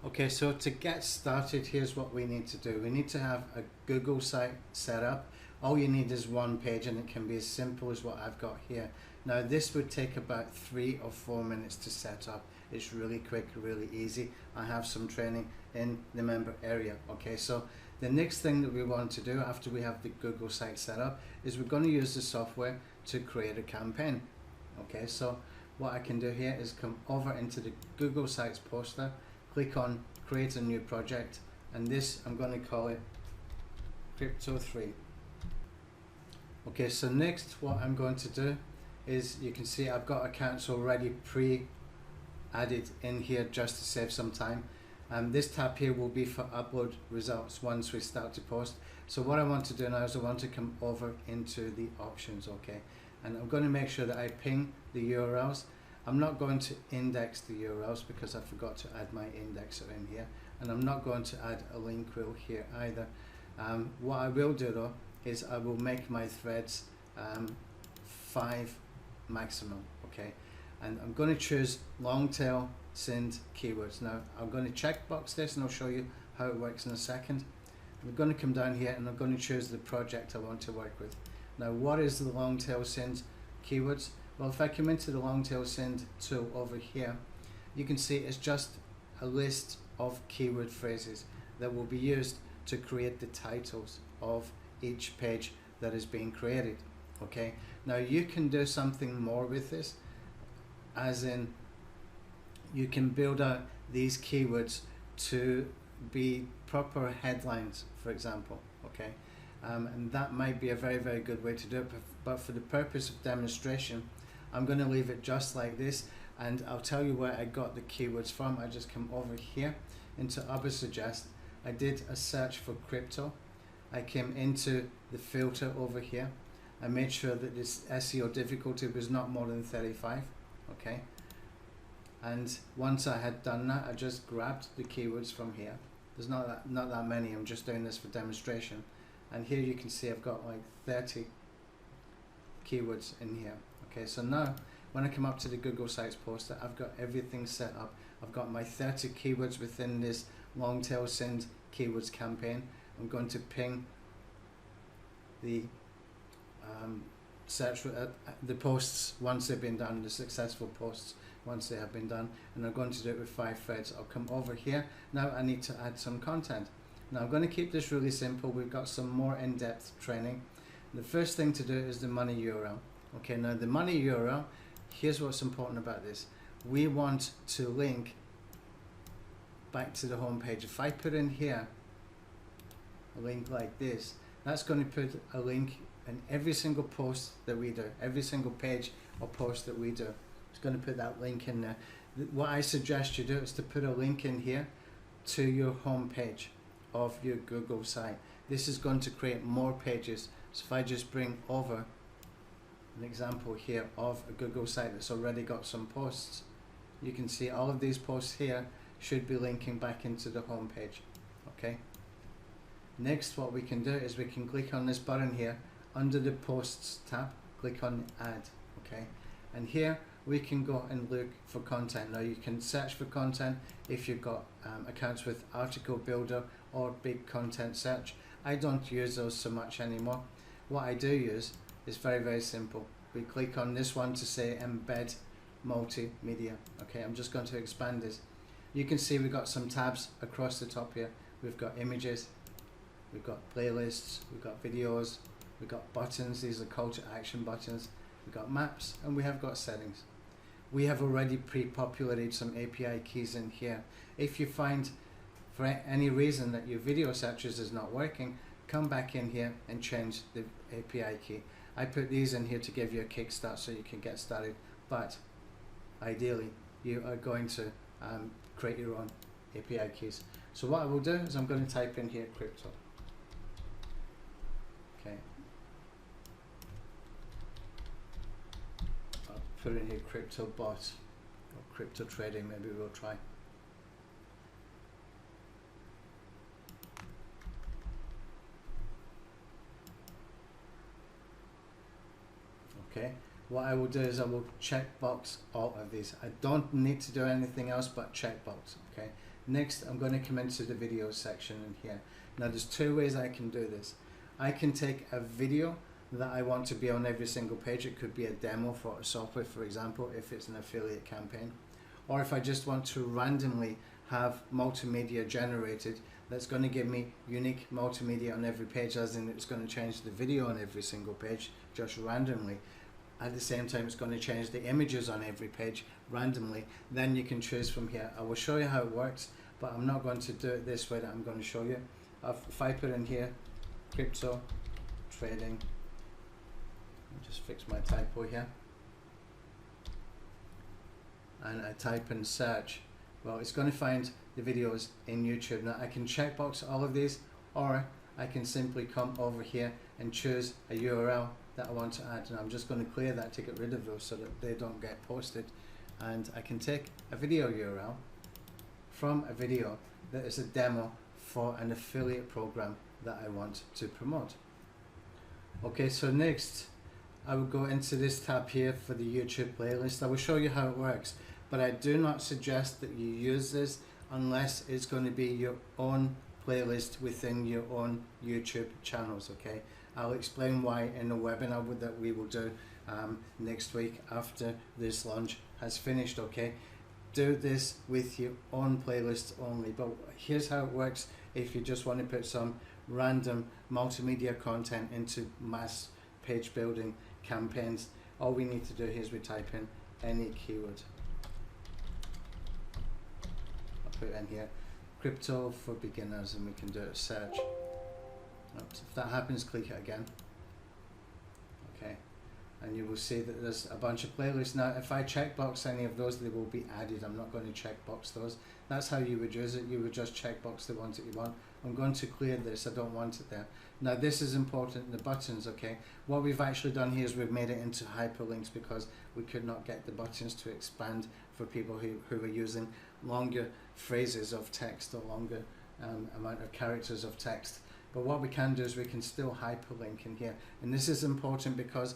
Okay, so to get started, here's what we need to do. We need to have a Google site set up. All you need is one page, and it can be as simple as what I've got here. Now, this would take about 3 or 4 minutes to set up. It's really quick, really easy. I have some training in the member area. Okay, so the next thing that we want to do after we have the Google site set up is we're going to use the software to create a campaign. Okay, so what I can do here is come over into the Google Sites poster, click on create a new project, and this I'm going to call it Crypto 3. Okay, so next what I'm going to do is, you can see I've got accounts already pre-added in here just to save some time. This tab here will be for upload results once we start to post. So what I want to do now is I want to come over into the options, okay? And I'm going to make sure that I ping the URLs. I'm not going to index the URLs because I forgot to add my indexer in here, and I'm not going to add a link wheel here either. What I will do though is I will make my threads 5 maximum, okay? And I'm going to choose long tail send keywords. Now I'm going to checkbox this and I'll show you how it works in a second. I'm going to come down here and I'm going to choose the project I want to work with. Now, what is the long tail send keywords? Well, if I come into the long tail send tool over here, you can see it's just a list of keyword phrases that will be used to create the titles of each page that is being created. Okay, now you can do something more with this, as in you can build out these keywords to be proper headlines, for example. Okay, and that might be a very, very good way to do it, but for the purpose of demonstration, I'm going to leave it just like this, and I'll tell you where I got the keywords from. I just come over here into Ubersuggest. I did a search for crypto. I came into the filter over here. I made sure that this SEO difficulty was not more than 35. Okay, and once I had done that, I just grabbed the keywords from here. There's not that many. I'm just doing this for demonstration. And here you can see I've got like 30 keywords in here. Okay, so now when I come up to the Google Sites poster, I've got everything set up. I've got my 30 keywords within this long tail send keywords campaign. I'm going to ping the search the posts once they've been done, the successful posts once they have been done, and I'm going to do it with 5 threads. I'll come over here. Now I need to add some content. Now I'm going to keep this really simple. We've got some more in-depth training. The first thing to do is the money URL. Okay, now the money URL, here's what's important about this. We want to link back to the home page. If I put in here a link like this, that's going to put a link in every single post that we do, every single page or post that we do. It's going to put that link in there. What I suggest you do is to put a link in here to your home page of your Google site. This is going to create more pages. So if I just bring over an example here of a Google site that's already got some posts, you can see all of these posts here should be linking back into the home page. Okay, next what we can do is we can click on this button here under the posts tab, click on add. Okay, and here we can go and look for content. Now you can search for content if you've got accounts with Article Builder or Big Content Search. I don't use those so much anymore. What I do use is very, very simple. We click on this one to say embed multimedia. Okay, I'm just going to expand this. You can see we've got some tabs across the top here. We've got images, we've got playlists, we've got videos, we've got buttons. These are call to action buttons. We've got maps, and we have got settings. We have already pre-populated some API keys in here. If you find for any reason that your video searches is not working, come back in here and change the API key. I put these in here to give you a kickstart so you can get started, but ideally you are going to create your own API keys. So what I will do is I'm going to type in here crypto. Okay, I'll put in here crypto bot or crypto trading, maybe we'll try. Okay, what I will do is I will checkbox all of these. I don't need to do anything else but checkbox. Okay, Next, I'm going to come into the video section in here. Now there's two ways I can do this. I can take a video that I want to be on every single page. It could be a demo for a software, for example, if it's an affiliate campaign. Or if I just want to randomly have multimedia generated that's going to give me unique multimedia on every page, as in it's going to change the video on every single page just randomly. At the same time, it's going to change the images on every page randomly. Then you can choose from here. I will show you how it works, but I'm not going to do it this way that I'm going to show you. If I put in here, crypto trading, I'll just fix my typo here, and I type in search, well, it's going to find the videos in YouTube. Now I can checkbox all of these, or I can simply come over here and choose a URL that I want to add, and I'm just going to clear that to get rid of those so that they don't get posted. And I can take a video URL from a video that is a demo for an affiliate program that I want to promote. Okay, so next I will go into this tab here for the YouTube playlist. I will show you how it works, but I do not suggest that you use this unless it's going to be your own playlist within your own YouTube channels. Okay, I'll explain why in the webinar that we will do next week after this launch has finished. Okay, do this with your own playlist only. But here's how it works if you just want to put some random multimedia content into mass page building campaigns. All we need to do here is we type in any keyword. I'll put in here crypto for beginners, and we can do a search. Oops, if that happens, click it again. Okay, and you will see that there's a bunch of playlists. Now if I checkbox any of those, they will be added. I'm not going to checkbox those. That's how you would use it. You would just checkbox the ones that you want. I'm going to clear this, I don't want it there. Now this is important, the buttons. Okay, what we've actually done here is we've made it into hyperlinks because we could not get the buttons to expand for people who are using longer phrases of text or longer amount of characters of text. But what we can do is we can still hyperlink in here, and this is important because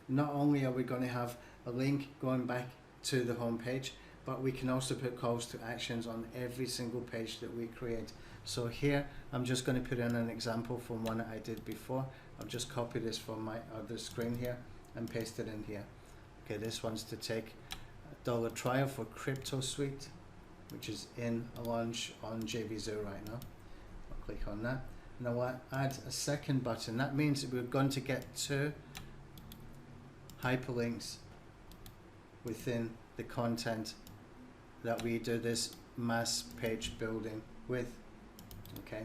not only are we going to have a link going back to the home page, but we can also put calls to actions on every single page that we create. So here I'm just going to put in an example from one that I did before. I'll just copy this from my other screen here and paste it in here. Okay, this one's to take $1 trial for Crypto Suite, which is in a launch on JVZoo right now. I'll click on that. Now I'll add a second button. That means that we're going to get 2 hyperlinks within the content that we do this mass page building with. Okay,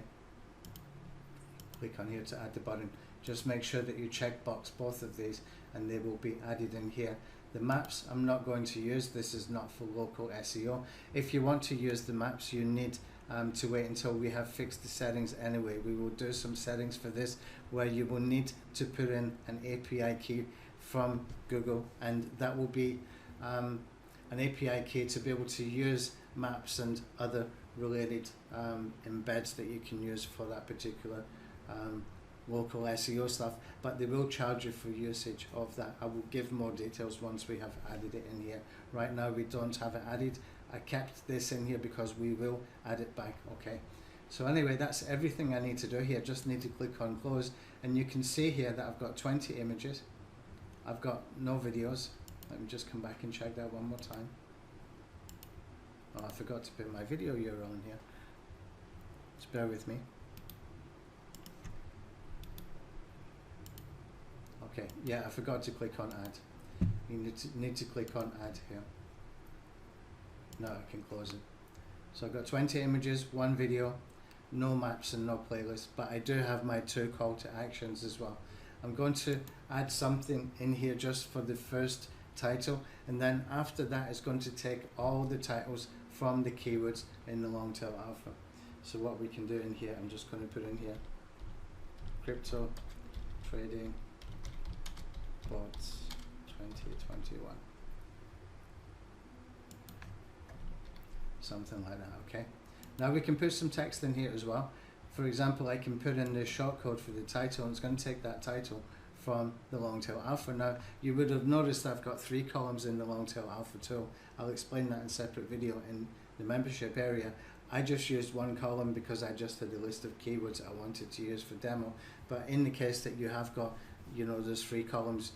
click on here to add the button. Just make sure that you checkbox both of these and they will be added in here. The maps I'm not going to use. This is not for local SEO. If you want to use the maps, you need to wait until we have fixed the settings anyway. We will do some settings for this where you will need to put in an API key from Google, and that will be an API key to be able to use maps and other related embeds that you can use for that particular local SEO stuff, but they will charge you for usage of that. I will give more details once we have added it in here. Right now we don't have it added. I kept this in here because we will add it back. Okay, so anyway, that's everything I need to do here. Just need to click on close, and you can see here that I've got 20 images. I've got no videos. Let me just come back and check that one more time. Oh, I forgot to put my video URL in here. Just bear with me. Okay, yeah, I forgot to click on add. You need to click on add here. Now I can close it. So I've got 20 images, 1 video, no maps and no playlist, but I do have my 2 call to actions as well. I'm going to add something in here just for the first title, and then after that it's going to take all the titles from the keywords in the long tail alpha. So what we can do in here, I'm just going to put in here crypto trading bots 2021, something like that. Okay, now we can put some text in here as well. For example, I can put in the shortcode for the title, and it's going to take that title from the long tail alpha. Now you would have noticed I've got 3 columns in the long tail alpha tool. I'll explain that in a separate video in the membership area, I just used one column because I just had a list of keywords I wanted to use for demo. But in the case that you have got, you know, those 3 columns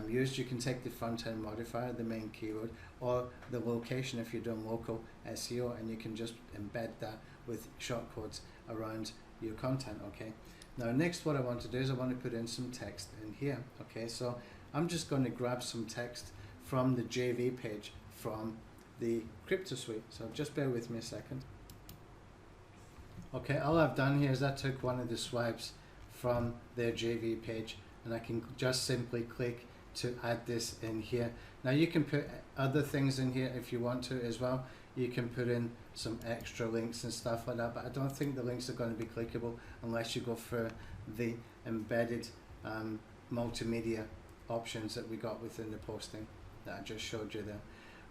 used, you can take the front end modifier, the main keyword, or the location if you're doing local SEO, and you can just embed that with shortcodes around your content. Okay. Now next, what I want to do is I want to put in some text in here. Okay, so I'm just going to grab some text from the JV page from the Crypto Suite. So just bear with me a second. Okay, all I've done here is I took one of the swipes from their JV page, and I can just simply click to add this in here. Now you can put other things in here if you want to as well. You can put in some extra links and stuff like that, but I don't think the links are going to be clickable unless you go for the embedded multimedia options that we got within the posting that I just showed you there.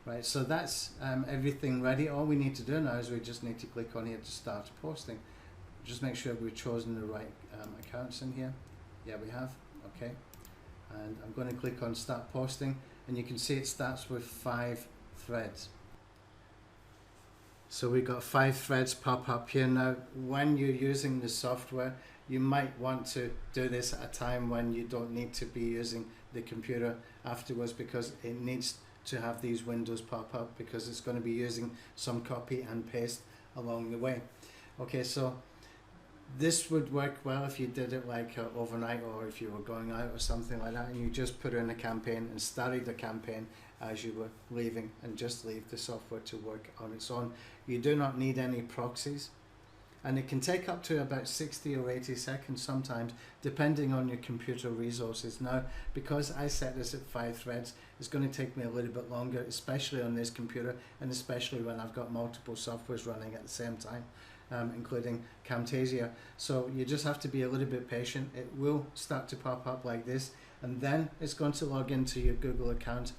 Right, so that's everything ready. All we need to do now is we just need to click on here to start posting. Just make sure we've chosen the right accounts in here. Yeah, we have. Okay, and I'm going to click on start posting, and you can see it starts with 5 threads. So we've got 5 threads pop up here. Now when you're using the software, you might want to do this at a time when you don't need to be using the computer afterwards, because it needs to have these windows pop up, because it's going to be using some copy and paste along the way. Okay, so this would work well if you did it like overnight, or if you were going out or something like that, and you just put in a campaign and started the campaign as you were leaving, and just leave the software to work on its own. You do not need any proxies, and it can take up to about 60 or 80 seconds sometimes, depending on your computer resources. Now, because I set this at 5 threads, it's going to take me a little bit longer, especially on this computer, and especially when I've got multiple softwares running at the same time, including Camtasia. So you just have to be a little bit patient. It will start to pop up like this, and then it's going to log into your Google account.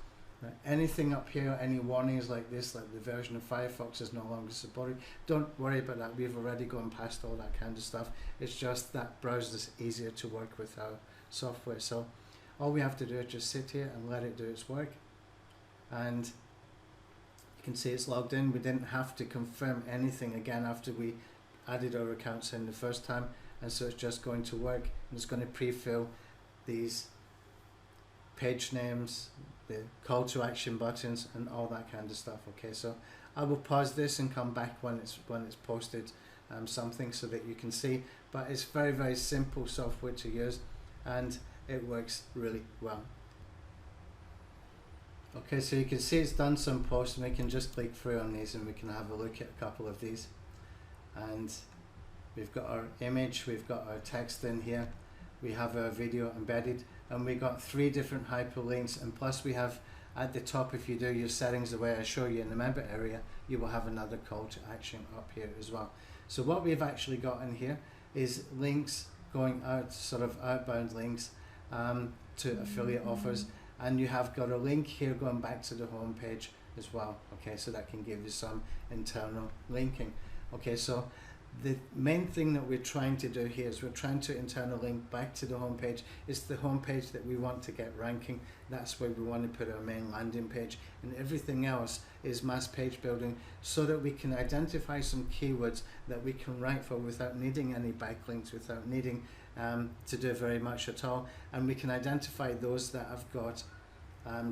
Anything up here, any warnings like this, like the version of Firefox is no longer supported, don't worry about that. We've already gone past all that kind of stuff. It's just that browser's easier to work with our software. So all we have to do is just sit here and let it do its work, and you can see it's logged in. We didn't have to confirm anything again after we added our accounts in the first time, and so it's just going to work, and it's going to pre-fill these page names, the call to action buttons, and all that kind of stuff. Okay, so I will pause this and come back when it's posted something, so that you can see. But it's very, very simple software to use, and it works really well. Okay, so you can see it's done some posts, and we can just click through on these and we can have a look at a couple of these. And we've got our image, we've got our text in here, we have our video embedded, and we got 3 different hyperlinks, and plus we have at the top, if you do your settings the way I show you in the member area, you will have another call to action up here as well. So what we've actually got in here is links going out, sort of outbound links to affiliate offers, and you have got a link here going back to the home page as well. Okay, so that can give you some internal linking. Okay, so the main thing that we're trying to do here is we're trying to internal link back to the home page. It's the home page that we want to get ranking. That's where we want to put our main landing page, and everything else is mass page building, so that we can identify some keywords that we can rank for without needing any backlinks, without needing to do very much at all, and we can identify those that have got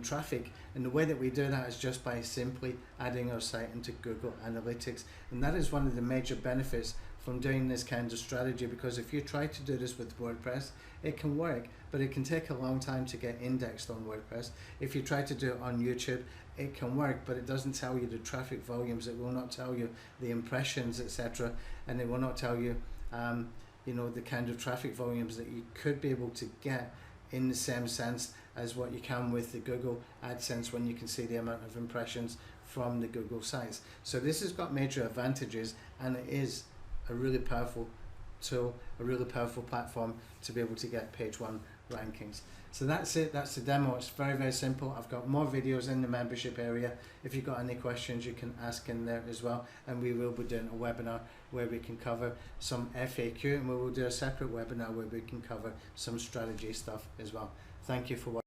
traffic. And the way that we do that is just by simply adding our site into Google Analytics, and that is one of the major benefits from doing this kind of strategy, because if you try to do this with WordPress, it can work, but it can take a long time to get indexed on WordPress. If you try to do it on YouTube, it can work, but it doesn't tell you the traffic volumes, it will not tell you the impressions, etc., and it will not tell you you know, the kind of traffic volumes that you could be able to get in the same sense as what you can with the Google AdSense, when you can see the amount of impressions from the Google sites. So this has got major advantages, and it is a really powerful tool, a really powerful platform to be able to get page 1 rankings. So that's it, that's the demo. It's very, very simple. I've got more videos in the membership area. If you've got any questions, you can ask in there as well, and we will be doing a webinar where we can cover some FAQ, and we will do a separate webinar where we can cover some strategy stuff as well. Thank you for watching.